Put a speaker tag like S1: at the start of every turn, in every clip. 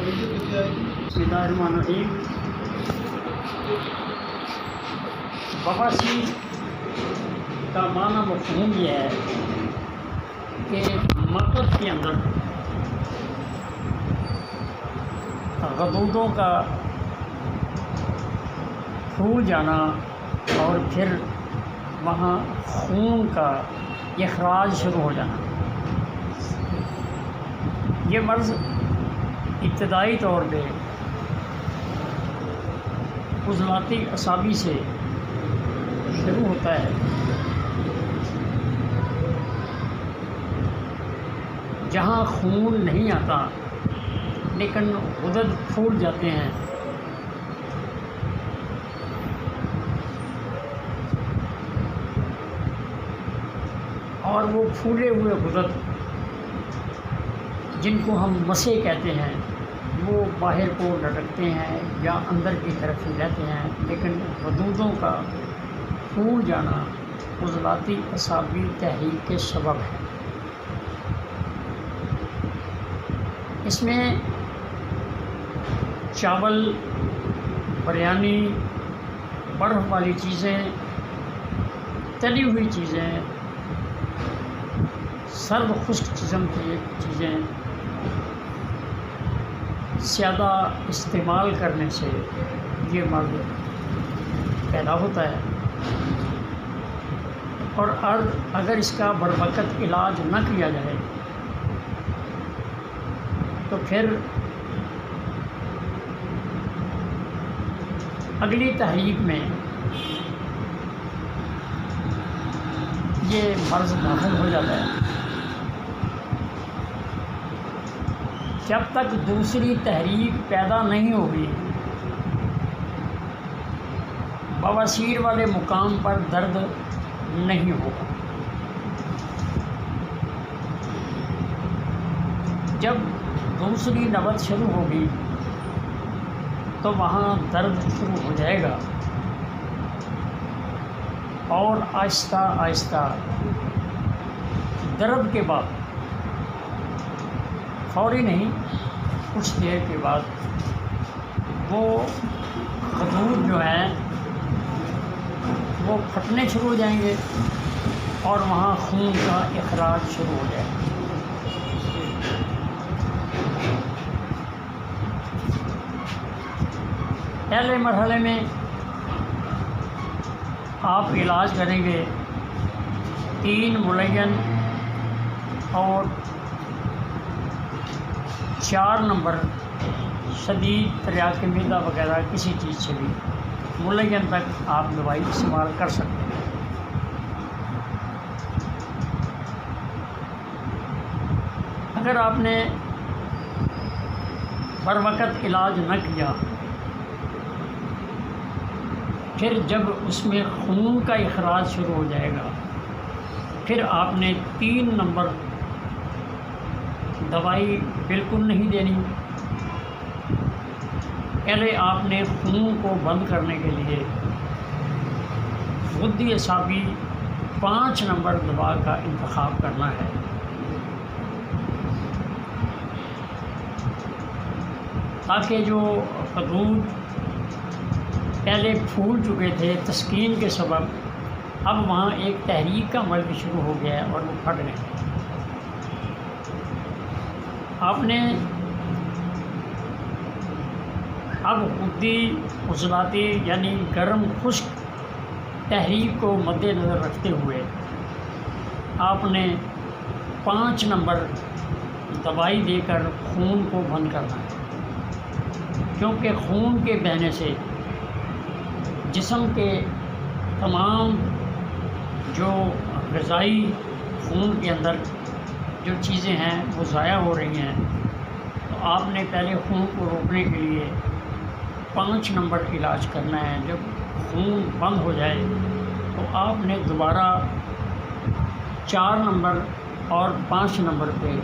S1: بسم اللہ الرحمن الرحیم۔ بواسیر کا معنی مفہوم یہ ہے کہ مقد کے اندر غدودوں کا پھول جانا اور پھر وہاں خون کا اخراج شروع ہو جانا۔ یہ مرض ابتدائی طور پہ عضلاتی اعصابی سے شروع ہوتا ہے، جہاں خون نہیں آتا لیکن غدد پھول جاتے ہیں۔ اور وہ پھولے ہوئے غدد جن کو ہم مسے کہتے ہیں وہ باہر کو لٹکتے ہیں یا اندر کی طرف ہی رہتے ہیں، لیکن غدودوں کا پھول جانا عضلاتی اعصابی تحریک کے سبب ہے۔ اس میں چاول، بریانی، برف والی چیزیں، تلی ہوئی چیزیں، سرد خشک قسم کی چیزیں زیادہ استعمال کرنے سے یہ مرض پیدا ہوتا ہے، اور اگر اس کا بروقت علاج نہ کیا جائے تو پھر اگلی تحریک میں یہ مرض داخل ہو جاتا ہے۔ جب تک دوسری تحریک پیدا نہیں ہوگی بواسیر والے مقام پر درد نہیں ہوگا۔ جب دوسری نوبت شروع ہوگی تو وہاں درد شروع ہو جائے گا، اور آہستہ آہستہ درد کے بعد، فوری نہیں، کچھ دیر کے بعد وہ غدود جو ہیں وہ پھٹنے شروع ہو جائیں گے اور وہاں خون کا اخراج شروع ہو جائے گا۔ پہلے مرحلے میں آپ علاج کریں گے 3 ملین اور 4 نمبر شدید تریاق معدہ وغیرہ کسی چیز سے بھی ملین تک آپ دوائی استعمال کر سکتے ہیں۔ اگر آپ نے بروقت علاج نہ کیا، پھر جب اس میں خون کا اخراج شروع ہو جائے گا، پھر آپ نے 3 نمبر دوائی بالکل نہیں دینی۔ پہلے آپ نے خون کو بند کرنے کے لیے غدی اعصابی 5 نمبر دوا کا انتخاب کرنا ہے۔ تاکہ جو غدود پہلے پھول چکے تھے تسکین کے سبب، اب وہاں ایک تحریک کا عمل بھی شروع ہو گیا ہے اور وہ پھٹ گئے۔ آپ نے اب غدی عضلاتی یعنی گرم خشک تحریک کو مد نظر رکھتے ہوئے آپ نے 5 نمبر دوائی دے کر خون کو بند کرنا ہے، کیونکہ خون کے بہنے سے جسم کے تمام جو غذائی خون کے اندر جو چیزیں ہیں وہ ضائع ہو رہی ہیں۔ تو آپ نے پہلے خون کو روکنے کے لیے 5 نمبر علاج کرنا ہے۔ جب خون بند ہو جائے تو آپ نے دوبارہ 4 نمبر اور 5 نمبر پہ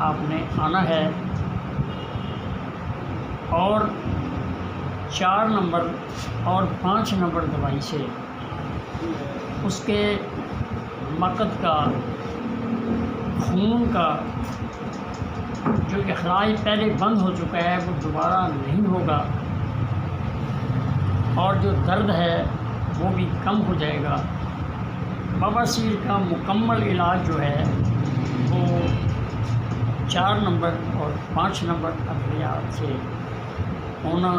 S1: آپ نے آنا ہے، اور 4 نمبر اور 5 نمبر دوائی سے اس کے مقد کا خون کا جو اخراج پہلے بند ہو چکا ہے وہ دوبارہ نہیں ہوگا، اور جو درد ہے وہ بھی کم ہو جائے گا۔ بواسیر کا مکمل علاج جو ہے وہ 4 نمبر اور 5 نمبر ادویات سے ہونا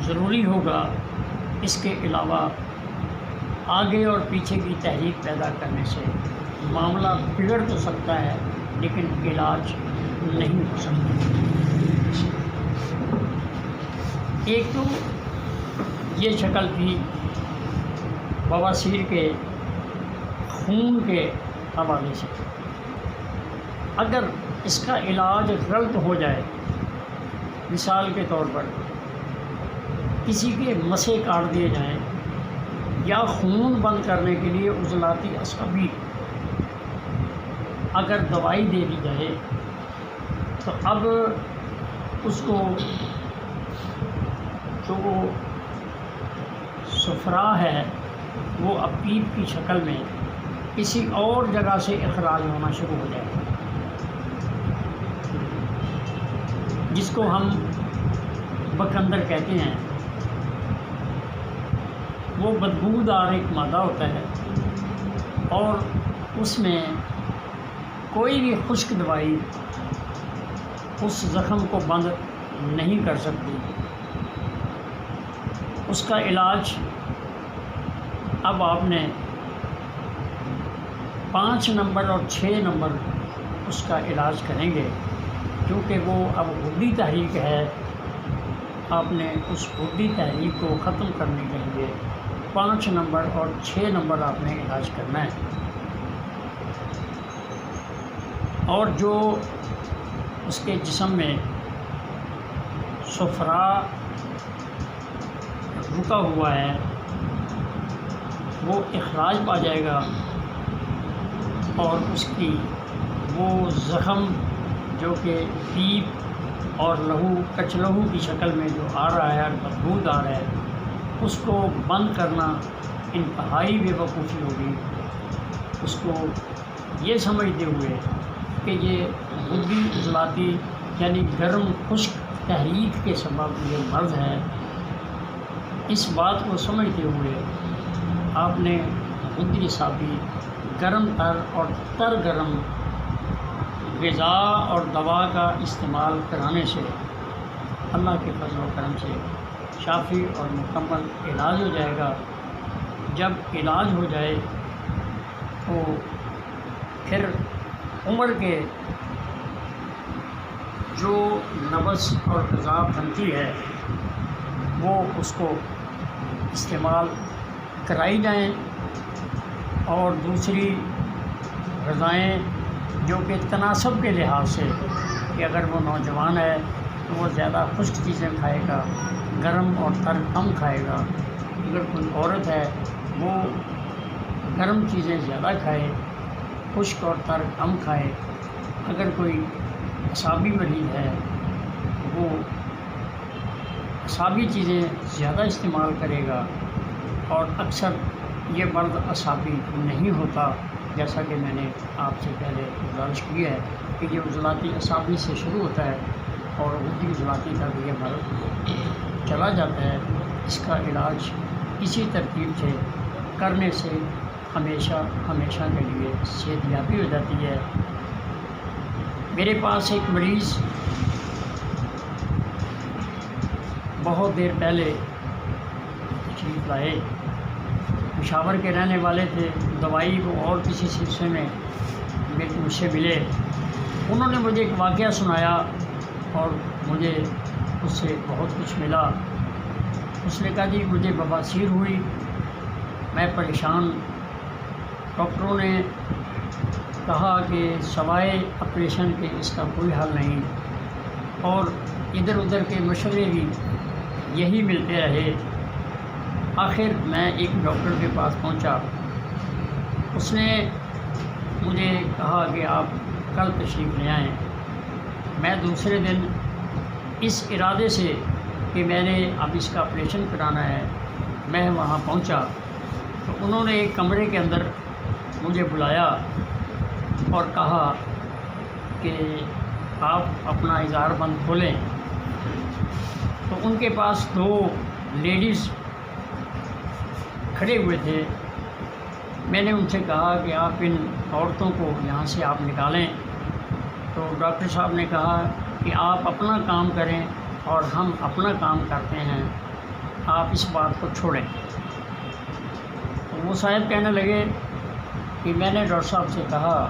S1: ضروری ہوگا۔ اس کے علاوہ آگے اور پیچھے کی تحریک پیدا کرنے سے معاملہ بگڑ تو سکتا ہے لیکن علاج نہیں ہو سکتا۔ ایک تو یہ شکل تھی بواسیر کے خون کے حوالے سے۔ اگر اس کا علاج غلط ہو جائے، مثال کے طور پر کسی کے مسے کاٹ دیے جائیں یا خون بند کرنے کے لیے عضلاتی اعصابی اگر دوائی دے دی جائے تو اب اس کو جو صفرا ہے وہ اب پیپ کی شکل میں کسی اور جگہ سے اخراج ہونا شروع ہو جائے گا، جس کو ہم بکندر کہتے ہیں۔ وہ بدبودار ایک مادہ ہوتا ہے اور اس میں کوئی بھی خشک دوائی اس زخم کو بند نہیں کر سکتی۔ اس کا علاج اب آپ نے 5 نمبر اور 6 نمبر اس کا علاج کریں گے، کیونکہ وہ اب غدی تحریک ہے۔ آپ نے اس غدی تحریک کو ختم کرنے کے لیے 5 نمبر اور 6 نمبر آپ نے علاج کرنا ہے۔ اور جو اس کے جسم میں صفرا رکا ہوا ہے وہ اخراج پا جائے گا، اور اس کی وہ زخم جو کہ پیپ اور لہو کچ لہو کی شکل میں جو آ رہا ہے اور بدبودار ہے، اس کو بند کرنا انتہائی بے وقوفی ہوگی۔ اس کو یہ سمجھتے ہوئے کہ یہ غدی عضلاتی یعنی گرم خشک تحریک کے سبب یہ مرض ہے، اس بات کو سمجھتے ہوئے آپ نے غدی اعصابی گرم تر اور تر گرم غذا اور دوا کا استعمال کرانے سے اللہ کے فضل و کرم سے شافی اور مکمل علاج ہو جائے گا۔ جب علاج ہو جائے تو پھر عمر کے جو نبض اور غذا بنتی ہے وہ اس کو استعمال کرائی جائیں، اور دوسری غذائیں جو کہ تناسب کے لحاظ سے کہ اگر وہ نوجوان ہے تو وہ زیادہ خشک چیزیں کھائے گا، گرم اور تر کم کھائے گا۔ اگر کوئی عورت ہے وہ گرم چیزیں زیادہ کھائے، خشک اور تر کم کھائے۔ اگر کوئی اعصابی مریض ہے وہ اعصابی چیزیں زیادہ استعمال کرے گا، اور اکثر یہ مرض اعصابی نہیں ہوتا، جیسا کہ میں نے آپ سے پہلے گزارش کی ہے کہ یہ عضلاتی اعصابی سے شروع ہوتا ہے اور غدی عضلاتی تک یہ مرض چلا جاتا ہے۔ اس کا علاج اسی ترتیب سے کرنے سے ہمیشہ کے لیے صحت یابی ہو جاتی ہے۔ میرے پاس ایک مریض بہت دیر پہلے تشریف لائے، پشاور کے رہنے والے تھے، دوائی وہ اور کسی سلسلے میں مجھ سے ملے۔ انہوں نے مجھے ایک واقعہ سنایا اور مجھے اس سے بہت کچھ ملا۔ اس نے کہا جی مجھے بواسیر ہوئی، میں پریشان، ڈاکٹروں نے کہا کہ سوائے آپریشن کے اس کا کوئی حل نہیں، اور ادھر ادھر کے مشورے بھی یہی ملتے رہے۔ آخر میں ایک ڈاکٹر کے پاس پہنچا، اس نے مجھے کہا کہ آپ کل تشریف لے آئیں۔ میں دوسرے دن اس ارادے سے کہ میں نے اب اس کا آپریشن کرانا ہے میں وہاں پہنچا، تو انہوں نے ایک کمرے کے اندر مجھے بلایا اور کہا کہ آپ اپنا اظہار بند کھولیں، تو ان کے پاس 2 لیڈیز کھڑے ہوئے تھے۔ میں نے ان سے کہا کہ آپ ان عورتوں کو یہاں سے آپ نکالیں، تو ڈاکٹر صاحب نے کہا کہ آپ اپنا کام کریں اور ہم اپنا کام کرتے ہیں، آپ اس بات کو چھوڑیں۔ تو وہ صاحب کہنے لگے کہ میں نے ڈاکٹر صاحب سے کہا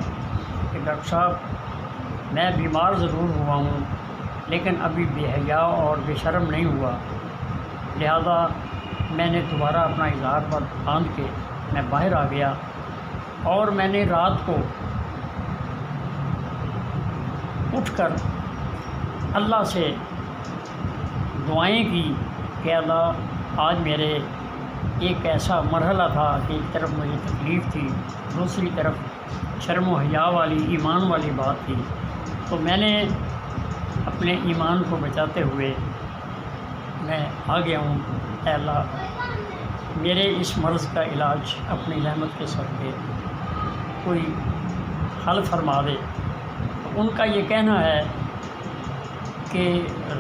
S1: کہ ڈاکٹر صاحب میں بیمار ضرور ہوا ہوں لیکن ابھی بے حیا اور بے شرم نہیں ہوا، لہذا میں نے دوبارہ اپنا اظہار باندھ کے میں باہر آ گیا، اور میں نے رات کو اٹھ کر اللہ سے دعائیں کی کہ اللہ آج میرے ایک ایسا مرحلہ تھا کہ ایک طرف مجھے تکلیف تھی، دوسری طرف شرم و حیا والی ایمان والی بات تھی، تو میں نے اپنے ایمان کو بچاتے ہوئے میں آ گیا ہوں، اے اللہ میرے اس مرض کا علاج اپنی رحمت کے صدقے کوئی حل فرما دے۔ تو ان کا یہ کہنا ہے کہ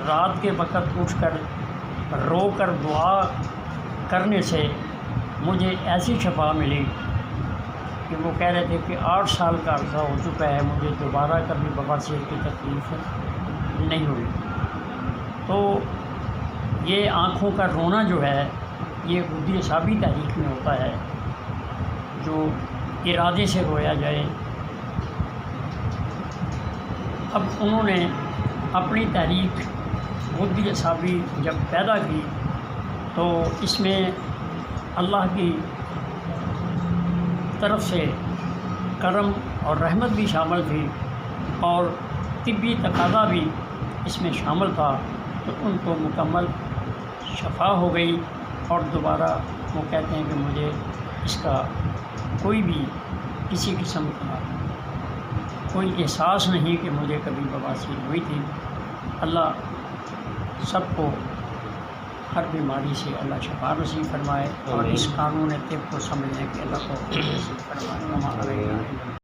S1: رات کے وقت اٹھ کر رو کر دعا کرنے سے مجھے ایسی شفا ملی کہ وہ کہہ رہے تھے کہ 8 سال کا عرصہ ہو چکا ہے، مجھے دوبارہ کبھی بواسیر کی تکلیف نہیں ہوئی۔ تو یہ آنکھوں کا رونا جو ہے یہ حدی اعصابی تحریک میں ہوتا ہے، جو ارادے سے رویا جائے۔ اب انہوں نے اپنی تحریک حدی اعصابی جب پیدا کی تو اس میں اللہ کی طرف سے کرم اور رحمت بھی شامل تھی اور طبی تقاضا بھی اس میں شامل تھا، تو ان کو مکمل شفا ہو گئی، اور دوبارہ وہ کہتے ہیں کہ مجھے اس کا کوئی بھی کسی قسم کا کوئی احساس نہیں کہ مجھے کبھی بواسیر ہوئی تھی۔ اللہ سب کو ہر بیماری سے اللہ شفا نصیب فرمائے، اور اس قانون طب کو سمجھنے کے اللہ کو نصیب فرمائے۔